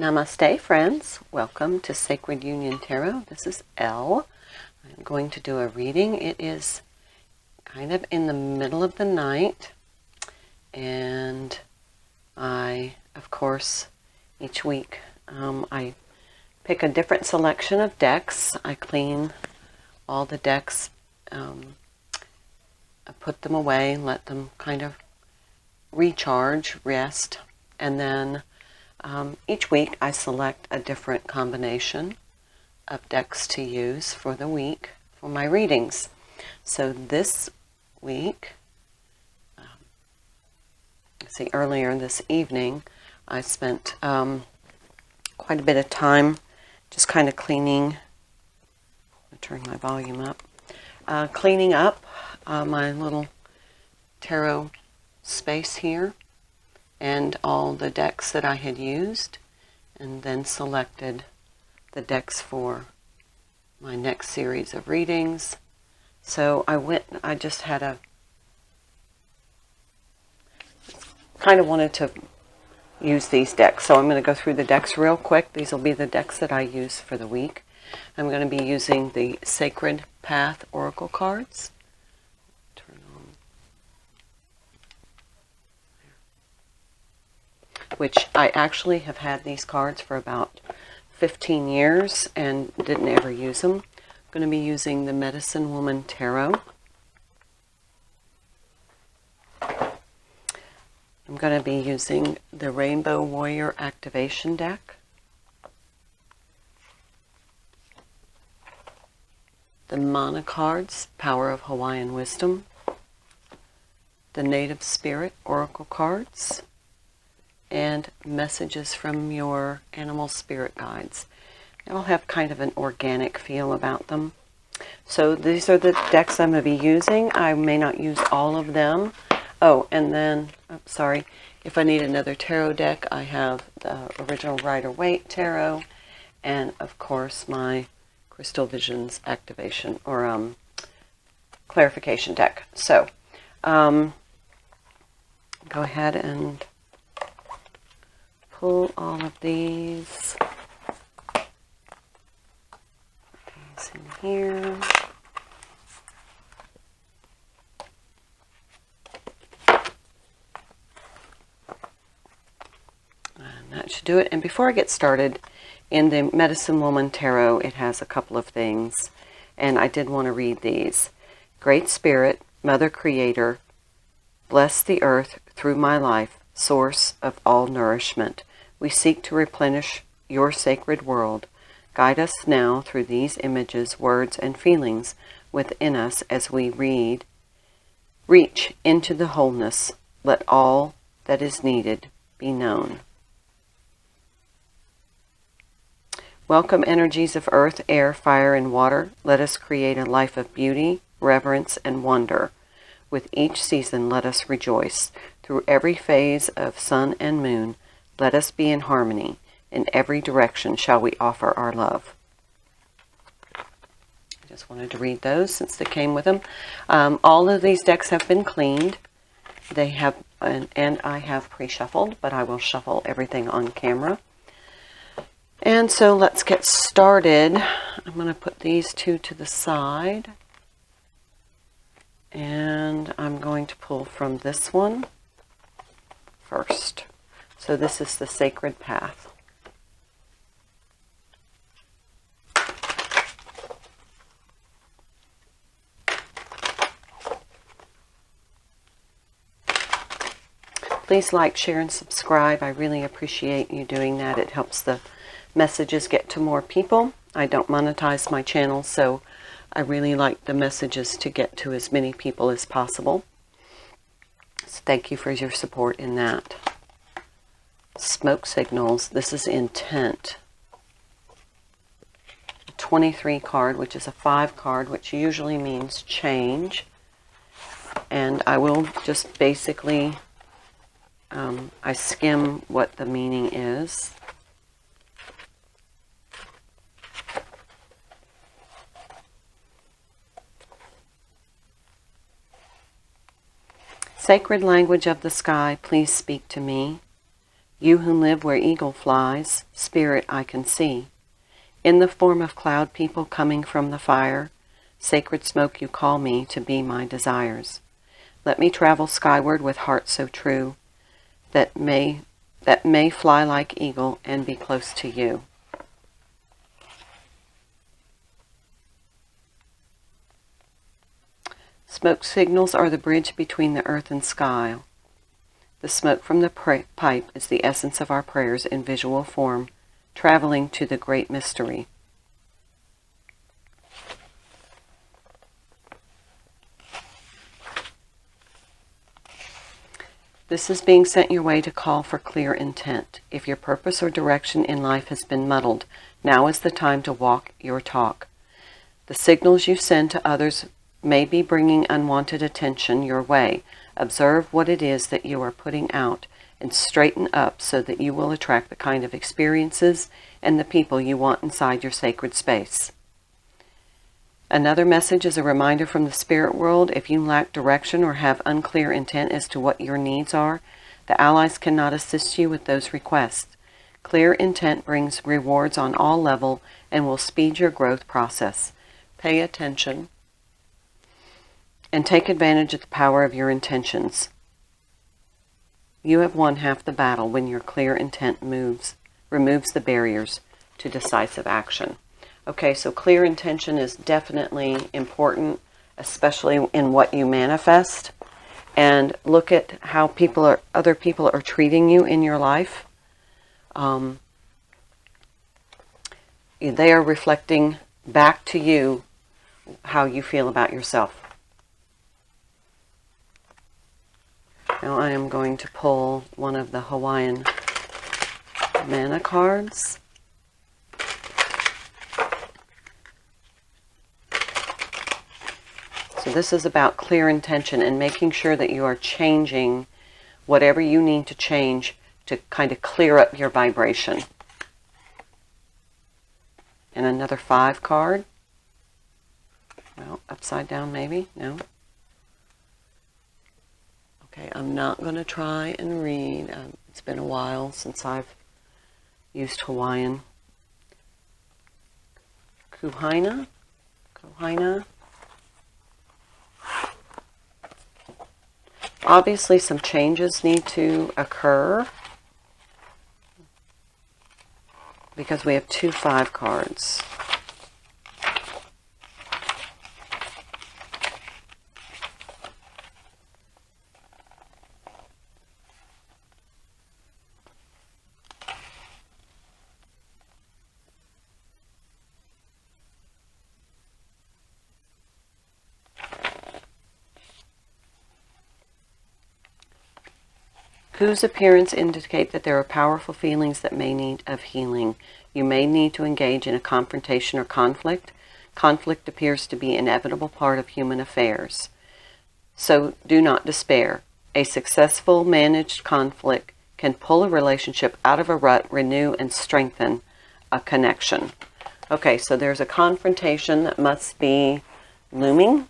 Namaste, friends. Welcome to Sacred Union Tarot. This is Elle. I'm going to do a reading. It is kind of in the middle of the night, and I, of course, each week I pick a different selection of decks. I clean all the decks, I put them away, let them kind of recharge, rest, and then each week I select a different combination of decks to use for the week for my readings. So this week, earlier this evening, I spent quite a bit of time just kind of cleaning. I'll turn my volume up. Cleaning up my little tarot space here and all the decks that I had used, and then selected the decks for my next series of readings. So I just had kind of wanted to use these decks. So I'm going to go through the decks real quick. These will be the decks that I use for the week. I'm going to be using the Sacred Path Oracle cards. Which I actually have had these cards for about 15 years and didn't ever use them. I'm going to be using the Medicine Woman Tarot. I'm going to be using the Rainbow Warrior Activation deck. The Mana cards, Power of Hawaiian Wisdom. The Native Spirit Oracle cards. And messages from your animal spirit guides. They'll have kind of an organic feel about them. So these are the decks I'm going to be using. I may not use all of them. Oh, and then, if I need another tarot deck, I have the original Rider-Waite Tarot, and of course my Crystal Visions Activation, or Clarification deck. So, go ahead and pull all of these in here. And that should do it. And before I get started, in the Medicine Woman Tarot, it has a couple of things, and I did want to read these. Great Spirit, Mother Creator, bless the earth through my life, source of all nourishment. We seek to replenish your sacred world. Guide us now through these images, words, and feelings within us as we reach into the wholeness. Let all that is needed be known. Welcome energies of earth, air, fire, and water. Let us create a life of beauty, reverence, and wonder. With each season, let us rejoice. Through every phase of sun and moon, let us be in harmony. In every direction shall we offer our love. I just wanted to read those since they came with them. All of these decks have been cleaned. They have, and I have pre-shuffled, but I will shuffle everything on camera. And so let's get started. I'm going to put these two to the side. And I'm going to pull from this one first. So this is the Sacred Path. Please like, share, and subscribe. I really appreciate you doing that. It helps the messages get to more people. I don't monetize my channel, so I really like the messages to get to as many people as possible. So thank you for your support in that. Smoke signals. This is intent. 23 card, which is a 5 card, which usually means change. And I will just basically, I skim what the meaning is. Sacred language of the sky, please speak to me. You who live where eagle flies, spirit I can see. In the form of cloud people coming from the fire, sacred smoke you call me to be my desires. Let me travel skyward with heart so true, that may fly like eagle and be close to you. Smoke signals are the bridge between the earth and sky. The smoke from the pipe is the essence of our prayers in visual form, traveling to the great mystery. This is being sent your way to call for clear intent. If your purpose or direction in life has been muddled, now is the time to walk your talk. The signals you send to others may be bringing unwanted attention your way. Observe what it is that you are putting out and straighten up so that you will attract the kind of experiences and the people you want inside your sacred space. Another message is a reminder from the spirit world. If you lack direction or have unclear intent as to what your needs are, the allies cannot assist you with those requests. Clear intent brings rewards on all levels and will speed your growth process. Pay attention and take advantage of the power of your intentions. You have won half the battle when your clear intent removes the barriers to decisive action. Okay, so clear intention is definitely important, especially in what you manifest. And look at how other people are treating you in your life. They are reflecting back to you how you feel about yourself. Now I am going to pull one of the Hawaiian mana cards. So this is about clear intention and making sure that you are changing whatever you need to change to kind of clear up your vibration. And another 5 card. Well, upside down maybe? No? Okay, I'm not going to try and read. It's been a while since I've used Hawaiian. Kuhaina. Obviously some changes need to occur because we have 2 5 cards. Whose appearance indicate that there are powerful feelings that may need of healing. You may need to engage in a confrontation or conflict. Conflict appears to be an inevitable part of human affairs. So do not despair. A successful managed conflict can pull a relationship out of a rut, renew and strengthen a connection. Okay, so there's a confrontation that must be looming.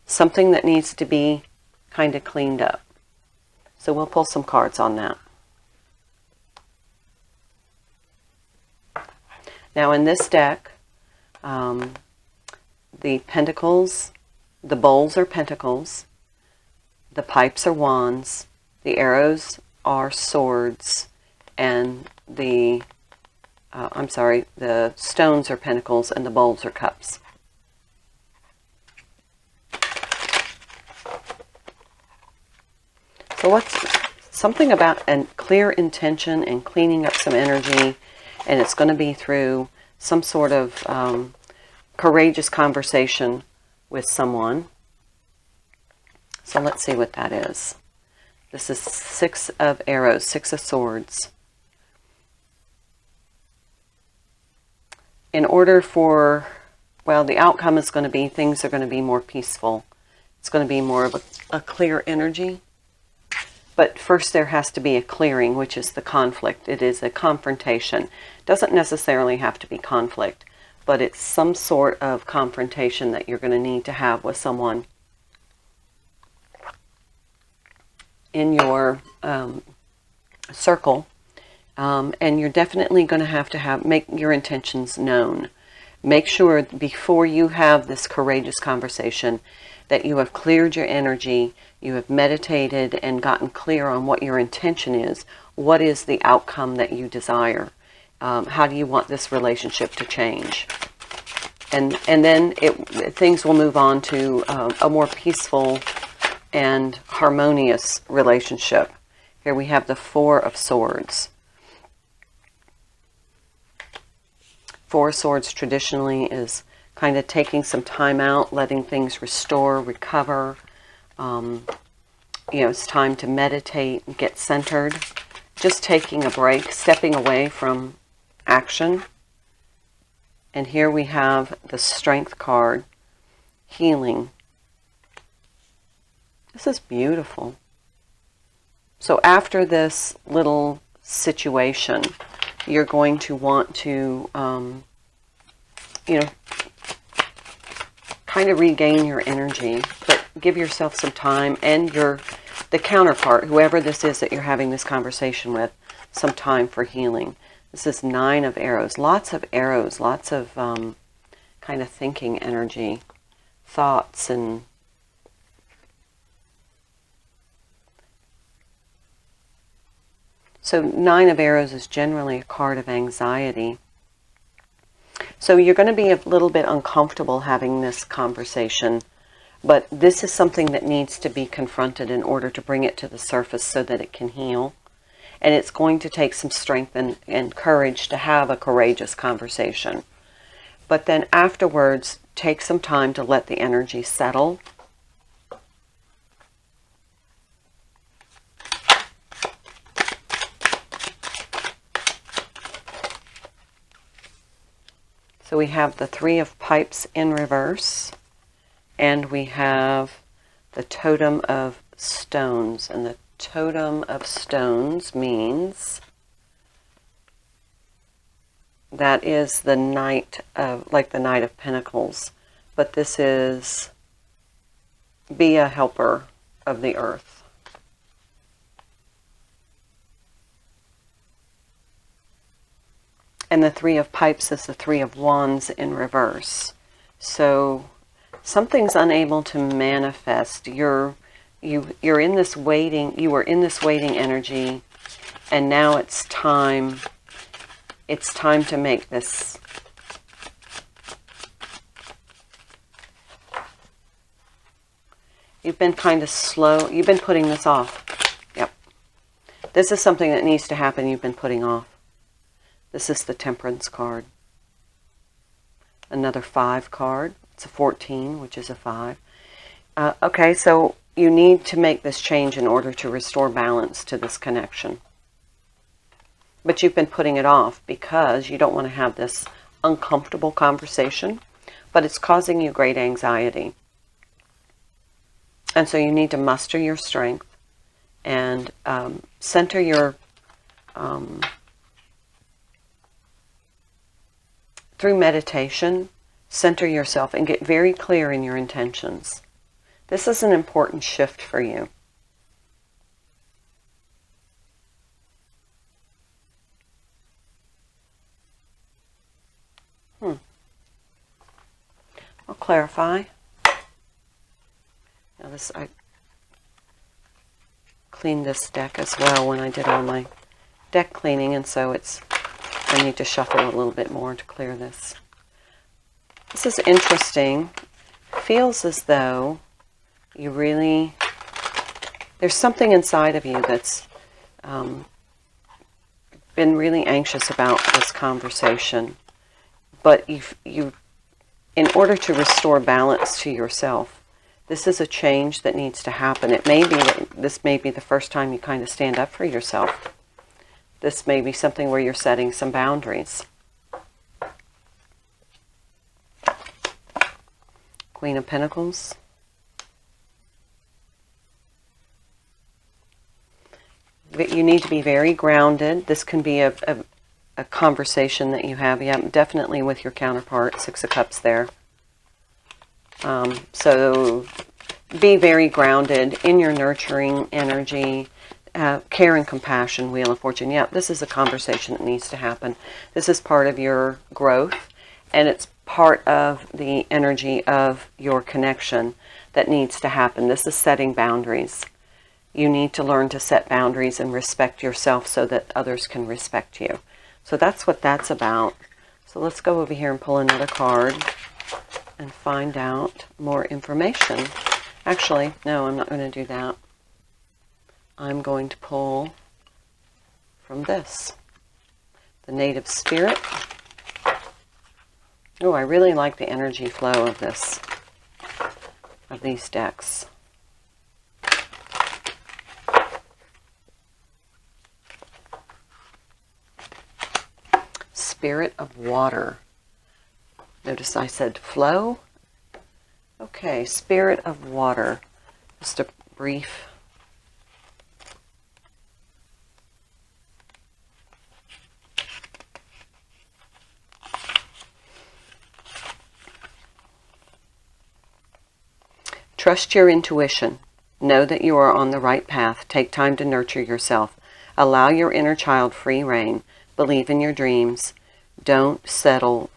Something that needs to be kind of cleaned up. So we'll pull some cards on that. Now in this deck, the pentacles, the bowls are pentacles, the pipes are wands, the arrows are swords, and the stones are pentacles and the bowls are cups. So what's something about a clear intention and cleaning up some energy, and it's going to be through some sort of courageous conversation with someone. So let's see what that is. This is 6 of arrows, 6 of swords. In order for, well, the outcome is going to be things are going to be more peaceful. It's going to be more of a clear energy. But first there has to be a clearing, which is the conflict. It is a confrontation. It doesn't necessarily have to be conflict, but it's some sort of confrontation that you're going to need to have with someone in your circle And you're definitely going to have make your intentions known. Make sure before you have this courageous conversation that you have cleared your energy, you have meditated and gotten clear on what your intention is. What is the outcome that you desire? How do you want this relationship to change? And then things will move on to a more peaceful and harmonious relationship. Here we have the Four of Swords. Four of Swords traditionally is kind of taking some time out, letting things restore, recover. It's time to meditate and get centered. Just taking a break, stepping away from action. And here we have the Strength card, healing. This is beautiful. So after this little situation, you're going to want to, kind of regain your energy, but give yourself some time, and the counterpart, whoever this is that you're having this conversation with, some time for healing. This is Nine of Arrows. Lots of arrows, lots of kind of thinking energy, thoughts, and so Nine of Arrows is generally a card of anxiety. So you're going to be a little bit uncomfortable having this conversation, but this is something that needs to be confronted in order to bring it to the surface so that it can heal. And it's going to take some strength and courage to have a courageous conversation. But then afterwards, take some time to let the energy settle. So we have the Three of Pipes in reverse, and we have the Totem of Stones. And the Totem of Stones means that is the Knight of, like the Knight of Pentacles, but this is be a helper of the earth. And the Three of Pipes is the Three of Wands in reverse. So something's unable to manifest. You're in this waiting, you were in this waiting energy, and now it's time to make this. You've been kind of slow, you've been putting this off. Yep. This is something that needs to happen, you've been putting off. This is the Temperance card. Another 5 card. It's a 14, which is a 5. Okay, so you need to make this change in order to restore balance to this connection. But you've been putting it off because you don't want to have this uncomfortable conversation, but it's causing you great anxiety. And so you need to muster your strength and center your, through meditation, center yourself and get very clear in your intentions. This is an important shift for you. I'll clarify. Now I cleaned this deck as well when I did all my deck cleaning, and so I need to shuffle a little bit more to clear this. This is interesting. Feels as though you really, there's something inside of you that's been really anxious about this conversation, but you, in order to restore balance to yourself, this is a change that needs to happen. It may be that this may be the first time you kind of stand up for yourself. This may be something where you're setting some boundaries. Queen of Pentacles. But you need to be very grounded. This can be a conversation that you have. Yeah, definitely with your counterpart. 6 of Cups there. So be very grounded in your nurturing energy. care and compassion, Wheel of Fortune. Yeah, this is a conversation that needs to happen. This is part of your growth, and it's part of the energy of your connection that needs to happen. This is setting boundaries. You need to learn to set boundaries and respect yourself so that others can respect you. So that's what that's about. So let's go over here and pull another card and find out more information. Actually, no, I'm not going to do that. I'm going to pull from this, the Native Spirit. Oh, I really like the energy flow of this, of these decks. Spirit of Water. Notice I said flow. Okay, Spirit of Water. Just a brief. Trust your intuition. Know that you are on the right path. Take time to nurture yourself. Allow your inner child free rein. Believe in your dreams. Don't settle.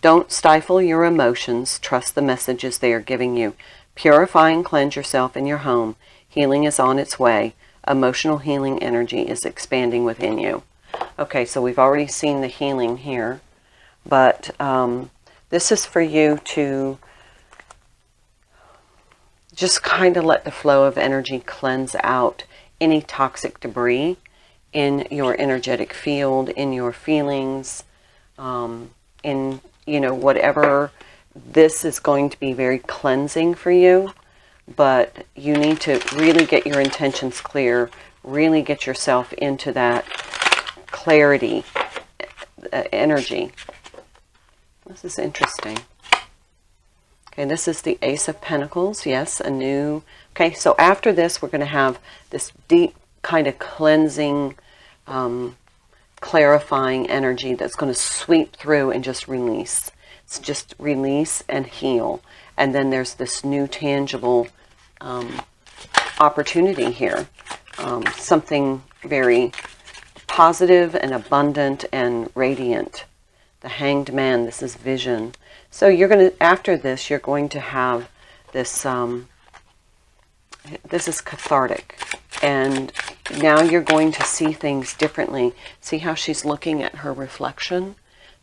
Don't stifle your emotions. Trust the messages they are giving you. Purify and cleanse yourself in your home. Healing is on its way. Emotional healing energy is expanding within you. Okay, so we've already seen the healing here, but this is for you to just kind of let the flow of energy cleanse out any toxic debris in your energetic field, in your feelings, in, you know, whatever. This is going to be very cleansing for you, but you need to really get your intentions clear, really get yourself into that clarity energy. This is interesting. Okay, this is the Ace of Pentacles. Yes, a new... Okay, so after this, we're going to have this deep kind of cleansing, clarifying energy that's going to sweep through and just release. It's just release and heal. And then there's this new tangible opportunity here. Something very positive and abundant and radiant. The Hanged Man, this is vision. So you're going to, after this, you're going to have this, this is cathartic. And now you're going to see things differently. See how she's looking at her reflection?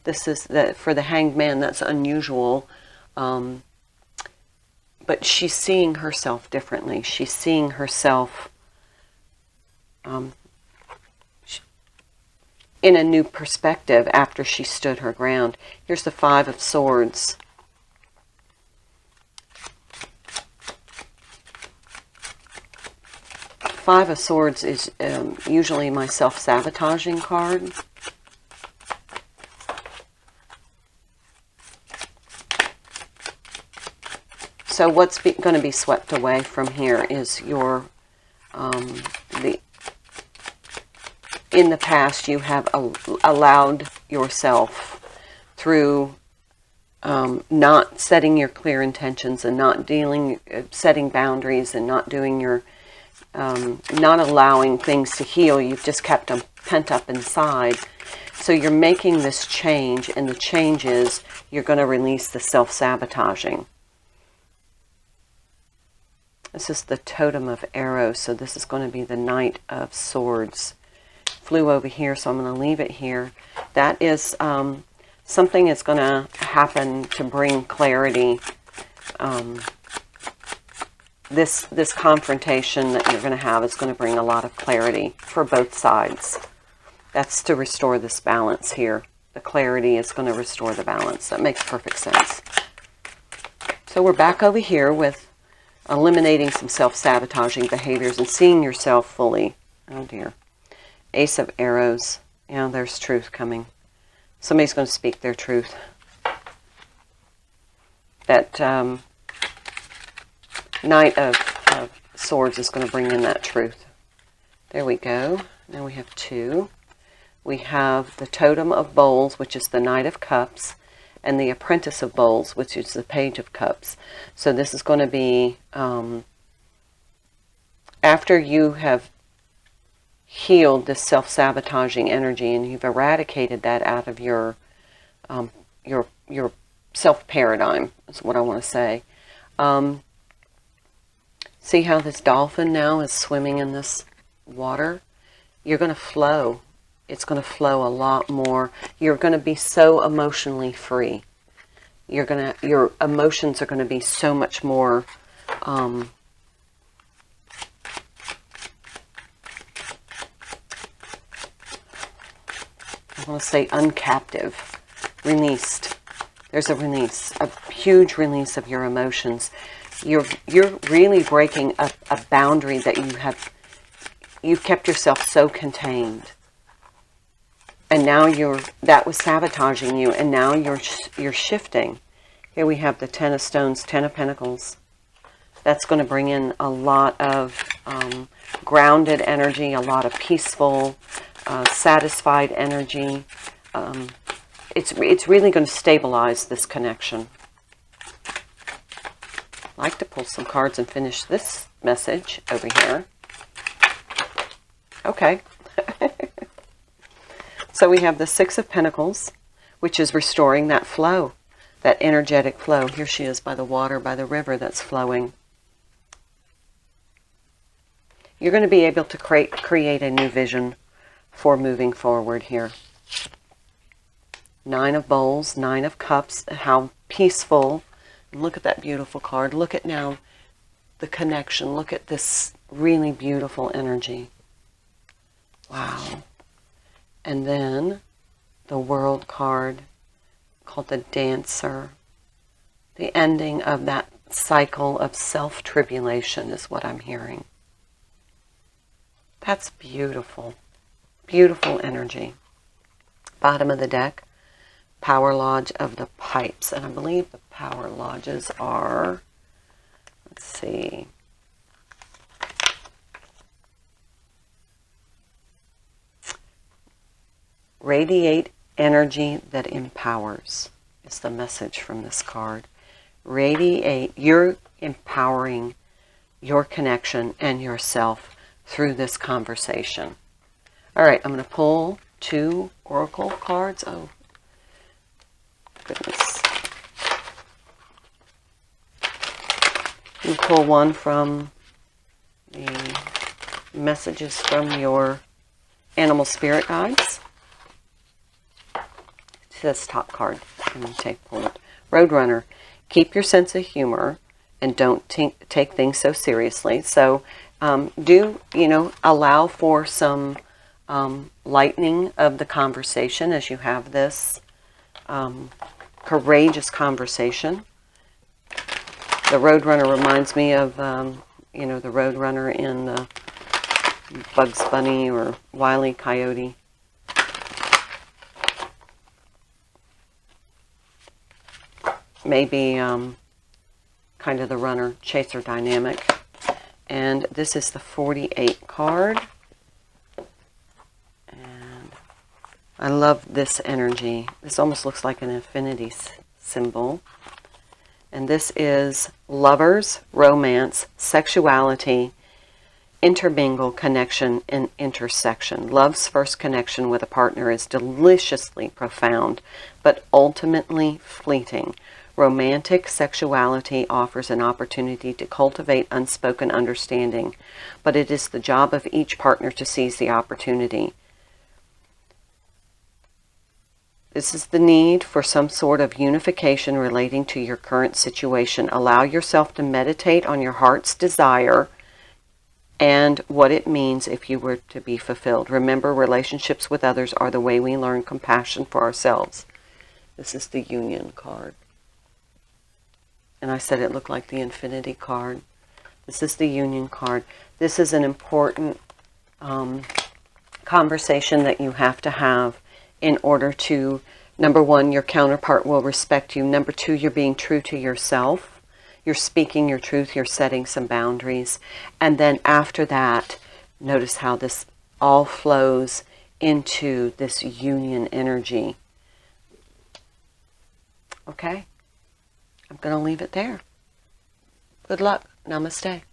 This is, for the Hanged Man, that's unusual. But she's seeing herself differently. She's seeing herself in a new perspective after she stood her ground. Here's the Five of Swords. Five of Swords is usually my self-sabotaging card. So what's going to be swept away from here is your, in the past you have allowed yourself through not setting your clear intentions and not setting boundaries and not doing your, not allowing things to heal. You've just kept them pent up inside. So you're making this change, and the change is you're going to release the self-sabotaging. This is the Totem of Arrows, so this is going to be the Knight of Swords. Flew over here, so I'm going to leave it here. That is something that's going to happen to bring clarity. This confrontation that you're going to have is going to bring a lot of clarity for both sides. That's to restore this balance here. The clarity is going to restore the balance. That makes perfect sense. So we're back over here with eliminating some self-sabotaging behaviors and seeing yourself fully. Oh dear. Ace of Arrows. Yeah, there's truth coming. Somebody's going to speak their truth. That Knight of Swords is going to bring in that truth. There we go. Now we have two. We have the Totem of Bowls, which is the Knight of Cups, and the Apprentice of Bowls, which is the Page of Cups. So this is going to be after you have healed this self-sabotaging energy, and you've eradicated that out of your self-paradigm, is what I want to say. See how this dolphin now is swimming in this water? You're going to flow. It's going to flow a lot more. You're going to be so emotionally free. Your emotions are going to be so much more I want to say uncaptive, released. There's a release, a huge release of your emotions. You're really breaking a boundary that you've kept yourself so contained. And now that was sabotaging you, and now you're shifting. Here we have the Ten of Stones, Ten of Pentacles. That's going to bring in a lot of grounded energy, a lot of peaceful, satisfied energy. It's really going to stabilize this connection. I'd like to pull some cards and finish this message over here. Okay. So we have the Six of Pentacles, which is restoring that flow, that energetic flow. Here she is by the water, by the river that's flowing. You're going to be able to create a new vision for moving forward here. Nine of Bowls, Nine of Cups, how peaceful. And look at that beautiful card. Look at now the connection. Look at this really beautiful energy. Wow. And then the World card called the Dancer. The ending of that cycle of self-tribulation is what I'm hearing. That's beautiful. Beautiful energy. Bottom of the deck, Power Lodge of the Pipes. And I believe the Power Lodges are, let's see, radiate energy that empowers is the message from this card. Radiate, you're empowering your connection and yourself through this conversation. All right, I'm going to pull 2 oracle cards. Oh, goodness. You pull one from the messages from your animal spirit guides. This top card. I'm going to pull it. Roadrunner. Keep your sense of humor and don't take things so seriously. So allow for some lightening of the conversation as you have this courageous conversation. The Roadrunner reminds me of, the Roadrunner in Bugs Bunny or Wile E. Coyote. Maybe kind of the runner-chaser dynamic. And this is the 48 card. And I love this energy. This almost looks like an infinity symbol. And this is lovers, romance, sexuality, intermingle, connection, and intersection. Love's first connection with a partner is deliciously profound, but ultimately fleeting. Romantic sexuality offers an opportunity to cultivate unspoken understanding, but it is the job of each partner to seize the opportunity. This is the need for some sort of unification relating to your current situation. Allow yourself to meditate on your heart's desire and what it means if you were to be fulfilled. Remember, relationships with others are the way we learn compassion for ourselves. This is the Union card. And I said it looked like the Infinity card. This is the Union card. This is an important conversation that you have to have in order to, number one, your counterpart will respect you. Number two, you're being true to yourself. You're speaking your truth. You're setting some boundaries. And then after that, notice how this all flows into this union energy. Okay? I'm going to leave it there. Good luck. Namaste.